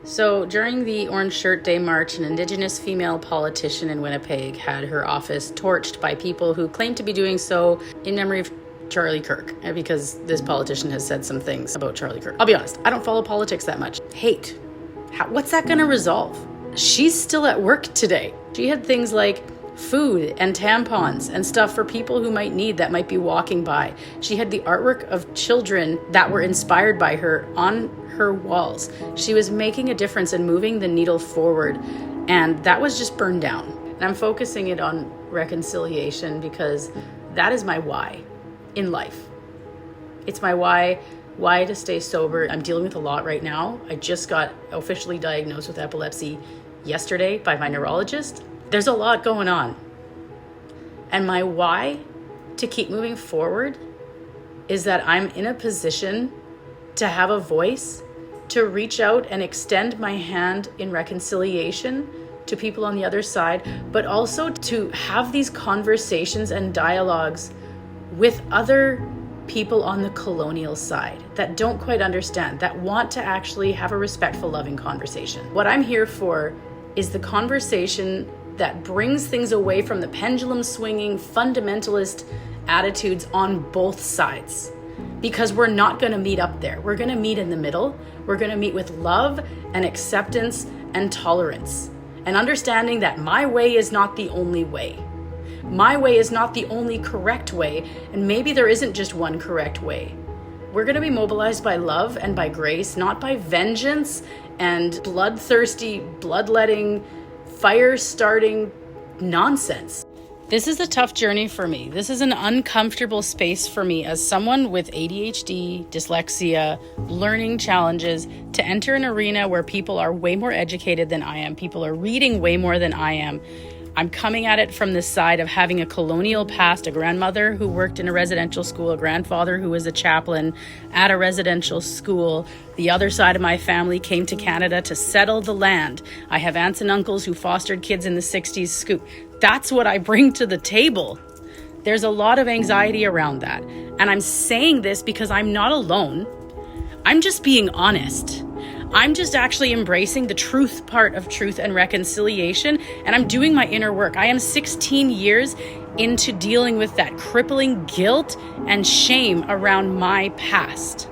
So during the Orange Shirt Day March, an Indigenous female politician in Winnipeg had her office torched by people who claimed to be doing so in memory of Charlie Kirk, because this politician has said some things about Charlie Kirk. I'll be honest, I don't follow politics that much. Hate. What's that going to resolve? She's still at work today. She had things like food and tampons and stuff for people who might need that might be walking by. She had the artwork of children that were inspired by her on her walls. She was making a difference and moving the needle forward, and that was just burned down. And I'm focusing it on reconciliation because that is my why in life. It's my why to stay sober. I'm dealing with a lot right now. I just got officially diagnosed with epilepsy yesterday by my neurologist. There's a lot going on. And my why to keep moving forward is that I'm in a position to have a voice, to reach out and extend my hand in reconciliation to people on the other side, but also to have these conversations and dialogues with other people on the colonial side that don't quite understand, that want to actually have a respectful, loving conversation. What I'm here for is the conversation that brings things away from the pendulum swinging fundamentalist attitudes on both sides. Because we're not going to meet up there. We're going to meet in the middle. We're going to meet with love and acceptance and tolerance. And understanding that my way is not the only way. My way is not the only correct way. And maybe there isn't just one correct way. We're going to be mobilized by love and by grace, not by vengeance and bloodthirsty, bloodletting, fire-starting nonsense. This is a tough journey for me. This is an uncomfortable space for me as someone with ADHD, dyslexia, learning challenges, to enter an arena where people are way more educated than I am. People are reading way more than I am. I'm coming at it from the side of having a colonial past, a grandmother who worked in a residential school, a grandfather who was a chaplain at a residential school. The other side of my family came to Canada to settle the land. I have aunts and uncles who fostered kids in the 60s. Scoop. That's what I bring to the table. There's a lot of anxiety around that. And I'm saying this because I'm not alone. I'm just being honest. I'm just actually embracing the truth part of truth and reconciliation, and I'm doing my inner work. I am 16 years into dealing with that crippling guilt and shame around my past.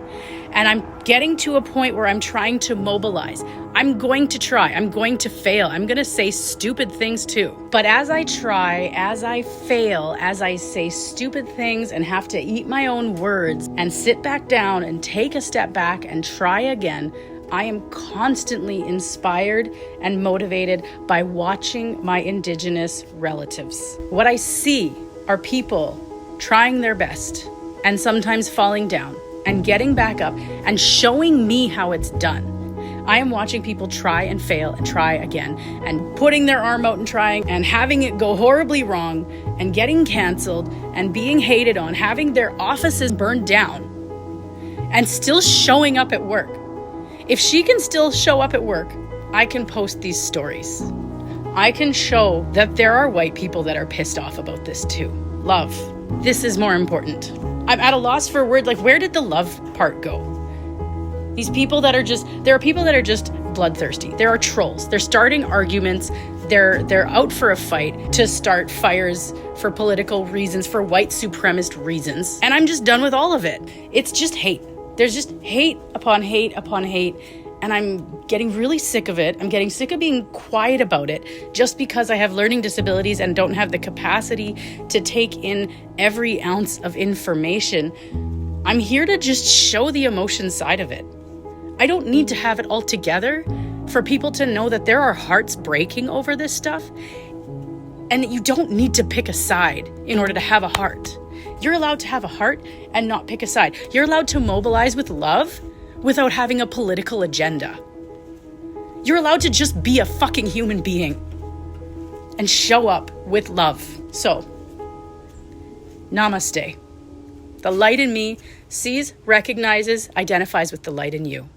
And I'm getting to a point where I'm trying to mobilize. I'm going to try. I'm going to fail. I'm going to say stupid things too. But as I try, as I fail, as I say stupid things and have to eat my own words and sit back down and take a step back and try again, I am constantly inspired and motivated by watching my Indigenous relatives. What I see are people trying their best and sometimes falling down and getting back up and showing me how it's done. I am watching people try and fail and try again and putting their arm out and trying and having it go horribly wrong and getting canceled and being hated on, having their offices burned down and still showing up at work. If she can still show up at work, I can post these stories. I can show that there are white people that are pissed off about this too. Love. This is more important. I'm at a loss for a word. Like, where did the love part go? There are people that are just bloodthirsty. There are trolls. They're starting arguments. They're out for a fight to start fires for political reasons, for white supremacist reasons. And I'm just done with all of it. It's just hate. There's just hate upon hate upon hate, and I'm getting really sick of it. I'm getting sick of being quiet about it just because I have learning disabilities and don't have the capacity to take in every ounce of information. I'm here to just show the emotion side of it. I don't need to have it all together for people to know that there are hearts breaking over this stuff, and that you don't need to pick a side in order to have a heart. You're allowed to have a heart and not pick a side. You're allowed to mobilize with love without having a political agenda. You're allowed to just be a fucking human being and show up with love. So, namaste. The light in me sees, recognizes, identifies with the light in you.